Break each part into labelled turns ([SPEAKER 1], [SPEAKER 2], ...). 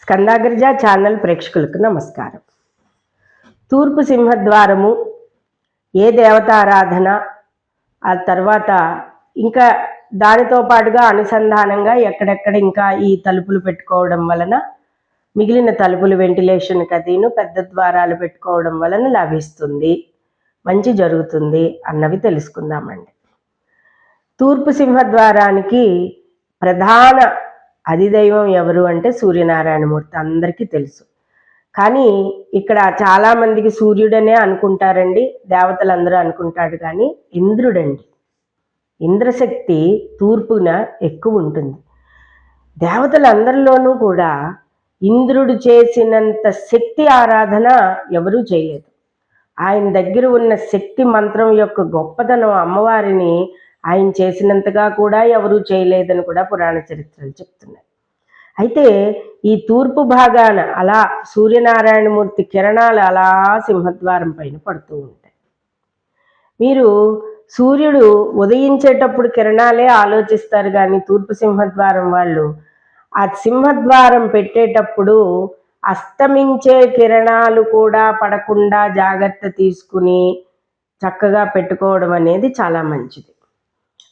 [SPEAKER 1] స్కందాగ్రజ channel ప్రేక్షకులకు నమస్కారం. తూర్పు సింహద్వారము, ఏ దేవతారాధన, ఆ తర్వాత ఇంకా దానితో పాటుగా అనుసంధానంగా ఎక్కడెక్కడ ఇంకా ఈ తలుపులు పెట్టుకోవడం వలన మిగిలిన తలుపులు వెంటిలేషన్ కదీను పెద్ద ద్వారాలు పెట్టుకోవడం వలన లభిస్తుంది, మంచి జరుగుతుంది అన్నవి తెలుసుకుందామండి. తూర్పు సింహద్వారానికి ప్రధాన అధిదైవం ఎవరు అంటే సూర్యనారాయణమూర్తి, అందరికీ తెలుసు. కానీ ఇక్కడ చాలామందికి సూర్యుడనే అనుకుంటారండి, దేవతలందరూ అనుకుంటాడు. కానీ ఇంద్రుడండి, ఇంద్రశక్తి తూర్పున ఎక్కువ ఉంటుంది. దేవతలందరిలోనూ కూడా ఇంద్రుడు చేసినంత శక్తి ఆరాధన ఎవరూ చేయలేదు. ఆయన దగ్గర ఉన్న శక్తి మంత్రం యొక్క గొప్పతనం, అమ్మవారిని ఆయన చేసినంతగా కూడా ఎవరూ చేయలేదని కూడా పురాణ చరిత్రలు చెప్తున్నాయి. అయితే ఈ తూర్పు భాగాన అలా సూర్యనారాయణమూర్తి కిరణాలు అలా సింహద్వారం పైన పడుతూ ఉంటాయి. మీరు సూర్యుడు ఉదయించేటప్పుడు కిరణాలే ఆలోచిస్తారు, కానీ తూర్పు సింహద్వారం వాళ్ళు ఆ సింహద్వారం పెట్టేటప్పుడు అస్తమించే కిరణాలు కూడా పడకుండా జాగ్రత్త తీసుకుని చక్కగా పెట్టుకోవడం అనేది చాలా మంచిది.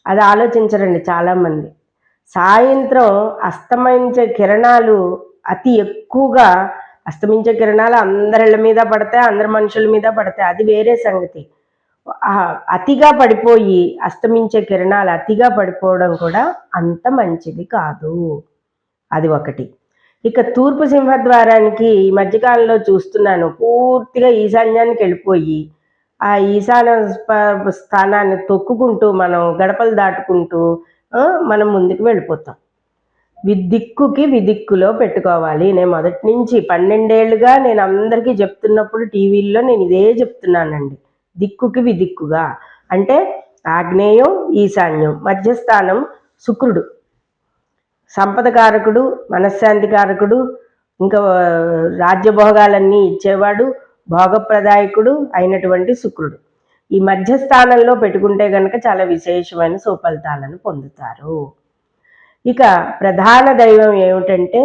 [SPEAKER 1] అది ఆలోచించరండి చాలామంది. సాయంత్రం అస్తమించే కిరణాలు అతి ఎక్కువగా, అస్తమించే కిరణాలు అందరిళ్ళ మీద పడతాయి, అందరి మనుషుల మీద పడతాయి, అది వేరే సంగతి. అతిగా పడిపోయి అస్తమించే కిరణాలు అతిగా పడిపోవడం కూడా అంత మంచిది కాదు. అది ఒకటి. ఇక తూర్పు సింహద్వారానికి ఈ మధ్యకాలంలో చూస్తున్నాను, పూర్తిగా ఈశాన్యానికి వెళ్ళిపోయి ఆ ఈశాన్య స్థానాన్ని తొక్కుకుంటూ మనం గడపలు దాటుకుంటూ మనం ముందుకు వెళ్ళిపోతాం. విదిక్కుకి విదిక్కులో పెట్టుకోవాలి. నేను మొదటి నుంచి 12 ఏళ్ళుగా నేను అందరికీ చెప్తున్నప్పుడు టీవీల్లో నేను ఇదే చెప్తున్నానండి. దిక్కుకి విదిక్కుగా అంటే ఆగ్నేయం, ఈశాన్యం, మధ్యస్థానం శుక్రుడు, సంపదకారకుడు, మనశ్శాంతికారకుడు, ఇంకా రాజ్యభోగాలన్నీ ఇచ్చేవాడు, భోగప్రదాయకుడు అయినటువంటి శుక్రుడు. ఈ మధ్యస్థానంలో పెట్టుకుంటే కనుక చాలా విశేషమైన సుఫలితాలను పొందుతారు. ఇక ప్రధాన దైవం ఏమిటంటే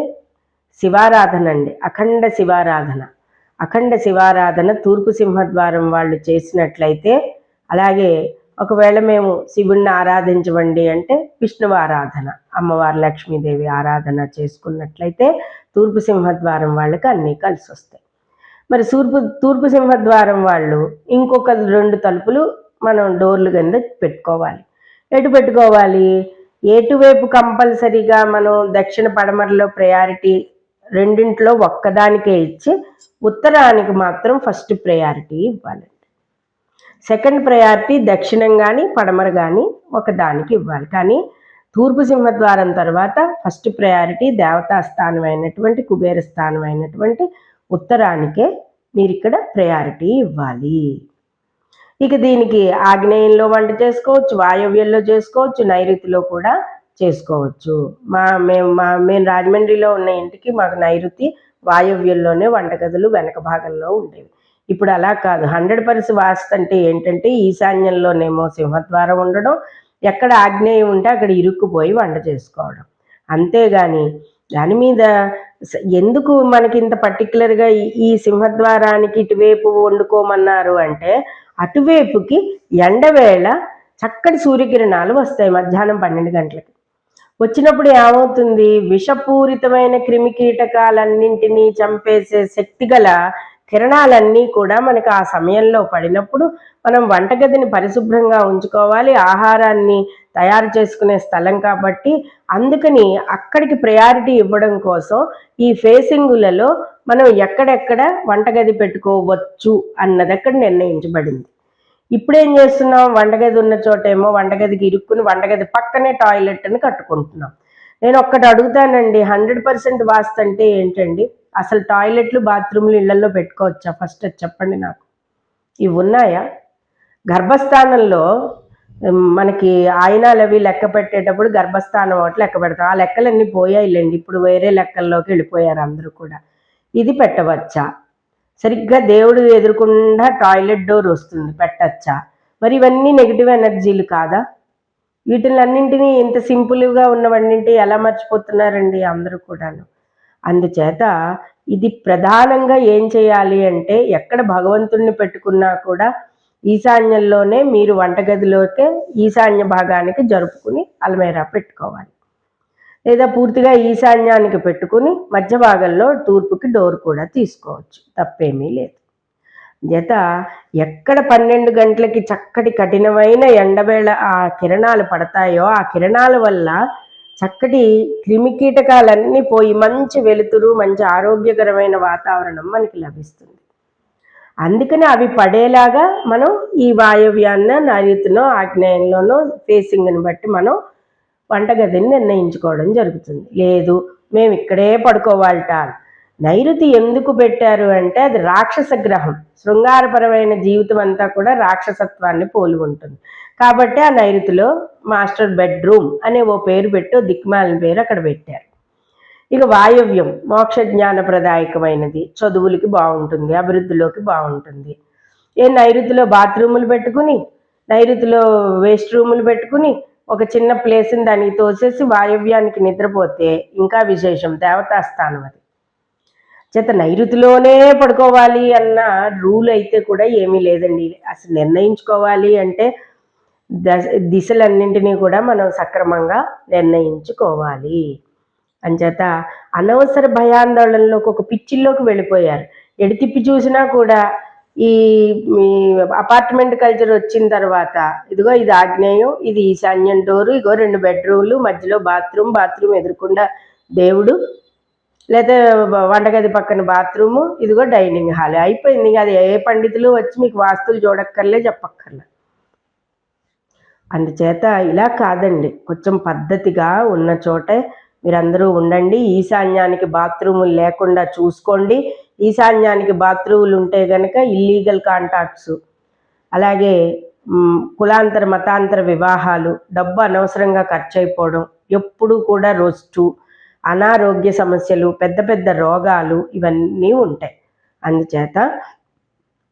[SPEAKER 1] శివారాధన అండి. అఖండ శివారాధన. అఖండ శివారాధన తూర్పు సింహద్వారం వాళ్ళు చేసినట్లయితే, అలాగే ఒకవేళ మేము శివుణ్ణి ఆరాధించవండి అంటే విష్ణువు ఆరాధన, అమ్మవారు లక్ష్మీదేవి ఆరాధన చేసుకున్నట్లయితే తూర్పు సింహద్వారం వాళ్ళకి అన్నీ కలిసి వస్తాయి. మరి తూర్పు సింహద్వారం వాళ్ళు ఇంకొక 2 తలుపులు మనం డోర్లు కింద పెట్టుకోవాలి. ఎటు పెట్టుకోవాలి? ఎటువైపు కంపల్సరీగా మనం దక్షిణ పడమరలో ప్రయారిటీ రెండింటిలో ఒక్కదానికే ఇచ్చి ఉత్తరానికి మాత్రం ఫస్ట్ ప్రయారిటీ ఇవ్వాలండి. సెకండ్ ప్రయారిటీ దక్షిణం కానీ పడమర కానీ ఒకదానికి ఇవ్వాలి. కానీ తూర్పు సింహద్వారం తర్వాత ఫస్ట్ ప్రయారిటీ దేవతా స్థానం అయినటువంటి కుబేర స్థానం అయినటువంటి ఉత్తరానికే మీరు ఇక్కడ ప్రయారిటీ ఇవ్వాలి. ఇక దీనికి ఆగ్నేయంలో వంట చేసుకోవచ్చు, వాయవ్యంలో చేసుకోవచ్చు, నైరుతిలో కూడా చేసుకోవచ్చు. మేము రాజమండ్రిలో ఉన్న ఇంటికి మాకు నైరుతి వాయవ్యంలోనే వంటగదులు వెనక భాగంలో ఉండేవి. ఇప్పుడు అలా కాదు. 100% వాస్తు అంటే ఏంటంటే ఈశాన్యంలోనేమో సింహద్వారం ఉండడం, ఎక్కడ ఆగ్నేయం ఉంటే అక్కడ ఇరుక్కుపోయి వంట చేసుకోవడం. అంతేగాని దాని మీద ఎందుకు మనకి ఇంత పర్టికులర్గా ఈ సింహద్వారానికి ఇటువైపు వండుకోమన్నారు అంటే, అటువైపుకి ఎండవేళ చక్కటి సూర్యకిరణాలు వస్తాయి. మధ్యాహ్నం 12 గంటలకి వచ్చినప్పుడు ఏమవుతుంది, విషపూరితమైన క్రిమి కీటకాలన్నింటినీ చంపేసే శక్తి గల కిరణాలన్నీ కూడా మనకు ఆ సమయంలో పడినప్పుడు మనం వంటగదిని పరిశుభ్రంగా ఉంచుకోవాలి. ఆహారాన్ని తయారు చేసుకునే స్థలం కాబట్టి అందుకని అక్కడికి ప్రయారిటీ ఇవ్వడం కోసం ఈ ఫేసింగులలో మనం ఎక్కడెక్కడ వంటగది పెట్టుకోవచ్చు అన్నది అక్కడ నిర్ణయించబడింది. ఇప్పుడేం చేస్తున్నాం, వంటగది ఉన్న చోటేమో వంటగదికి ఇరుక్కుని వంటగది పక్కనే టాయిలెట్ అని కట్టుకుంటున్నాం. నేను ఒక్కటి అడుగుతానండి, 100% వాస్తు అంటే ఏంటండి? అసలు టాయిలెట్లు బాత్రూమ్లు ఇళ్లలో పెట్టుకోవచ్చా? ఫస్ట్ చెప్పండి నాకు. ఇవి ఉన్నాయా? గర్భస్థానంలో మనకి ఆయనాలు అవి లెక్క పెట్టేటప్పుడు గర్భస్థానం ఒకటి లెక్క పెడతాం. ఆ లెక్కలన్నీ పోయాయిలేండి, ఇప్పుడు వేరే లెక్కల్లోకి వెళ్ళిపోయారు అందరూ కూడా. ఇది పెట్టవచ్చా? సరిగ్గా దేవుడు ఎదురుకుండా టాయిలెట్ డోర్ వస్తుంది, పెట్టచ్చా? మరి ఇవన్నీ నెగిటివ్ ఎనర్జీలు కాదా? వీటిలన్నింటినీ ఇంత సింపుల్గా ఉన్నవన్నింటి ఎలా మర్చిపోతున్నారండి అందరూ కూడాను. అందుచేత ఇది ప్రధానంగా ఏం చేయాలి అంటే, ఎక్కడ భగవంతుణ్ణి పెట్టుకున్నా కూడా ఈశాన్యంలోనే మీరు వంటగదిలోకే ఈశాన్య భాగానికి జరుపుకుని అల్మేరా పెట్టుకోవాలి. లేదా పూర్తిగా ఈశాన్యానికి పెట్టుకుని మధ్య భాగంలో తూర్పుకి డోర్ కూడా తీసుకోవచ్చు, తప్పేమీ లేదు. జత ఎక్కడ 12 గంటలకి చక్కటి కఠినమైన ఎండవేళ ఆ కిరణాలు పడతాయో, ఆ కిరణాల వల్ల చక్కటి క్రిమికీటకాలన్నీ పోయి మంచి వెలుతురు, మంచి ఆరోగ్యకరమైన వాతావరణం మనకి లభిస్తుంది. అందుకని అవి పడేలాగా మనం ఈ వాయవ్యాన్న, నైరుతినో, ఆగ్నేయంలోనో ఫేసింగ్ని బట్టి మనం వంటగదిని నిర్ణయించుకోవడం జరుగుతుంది. లేదు మేము ఇక్కడే పడుకోవాలట. నైరుతి ఎందుకు పెట్టారు అంటే అది రాక్షస గ్రహం, శృంగారపరమైన జీవితం అంతా కూడా రాక్షసత్వాన్ని పోలి ఉంటుంది. కాబట్టి ఆ నైరుతిలో మాస్టర్ బెడ్రూమ్ అనే ఓ పేరు పెట్టి దిక్మాలిన పేరు అక్కడ పెట్టారు. ఇక వాయవ్యం మోక్ష జ్ఞానప్రదాయకమైనది, చదువులకి బాగుంటుంది, అభివృద్ధిలోకి బాగుంటుంది. నైరుతిలో బాత్రూములు పెట్టుకుని, నైరుతిలో వేస్ట్ రూములు పెట్టుకుని ఒక చిన్న ప్లేస్ని దానికి తోసేసి వాయవ్యానికి నిద్రపోతే ఇంకా విశేషం, దేవతా స్థానం అది. చేత నైరుతిలోనే పడుకోవాలి అన్న రూల్ అయితే కూడా ఏమీ లేదండి. అసలు నిర్ణయించుకోవాలి అంటే దిశలన్నింటినీ కూడా మనం సక్రమంగా నిర్ణయించుకోవాలి. అంచేత అనవసర భయాందోళనలోకి ఒక పిచ్చిల్లోకి వెళ్ళిపోయారు. ఎడితిప్పి చూసినా కూడా ఈ అపార్ట్మెంట్ కల్చర్ వచ్చిన తర్వాత ఇదిగో ఇది ఆగ్నేయం, ఇది ఈశాన్యం డోరు, ఇగో 2 బెడ్రూమ్లు, మధ్యలో బాత్రూమ్ ఎదురుకుండా దేవుడు, లేదా వంటగది పక్కన బాత్రూము, ఇదిగో డైనింగ్ హాల్, అయిపోయింది. అది ఏ పండితులు వచ్చి మీకు వాస్తులు చూడక్కర్లే, చెప్పక్కర్లే. అందుచేత ఇలా కాదండి, కొంచెం పద్ధతిగా ఉన్న చోటే మీరందరూ ఉండండి. ఈశాన్యానికి బాత్రూములు లేకుండా చూసుకోండి. ఈశాన్యానికి బాత్రూములు ఉంటే కనుక ఇల్లీగల్ కాంటాక్ట్స్, అలాగే కులాంతర మతాంతర వివాహాలు, డబ్బు అనవసరంగా ఖర్చు అయిపోవడం, ఎప్పుడూ కూడా రొస్టు, అనారోగ్య సమస్యలు, పెద్ద పెద్ద రోగాలు ఇవన్నీ ఉంటాయి. అందుచేత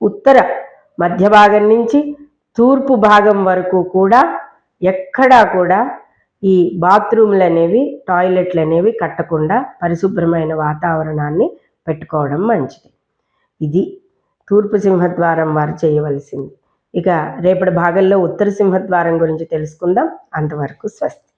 [SPEAKER 1] ఉత్తర మధ్య భాగం నుంచి తూర్పు భాగం వరకు కూడా ఎక్కడా కూడా ఈ బాత్రూమ్లు అనేవి, టాయిలెట్లు అనేవి కట్టకుండా పరిశుభ్రమైన వాతావరణాన్ని పెట్టుకోవడం మంచిది. ఇది తూర్పు సింహద్వారం వారు చేయవలసింది. ఇక రేపటి భాగంలో ఉత్తర సింహద్వారం గురించి తెలుసుకుందాం. అంతవరకు స్వస్తి.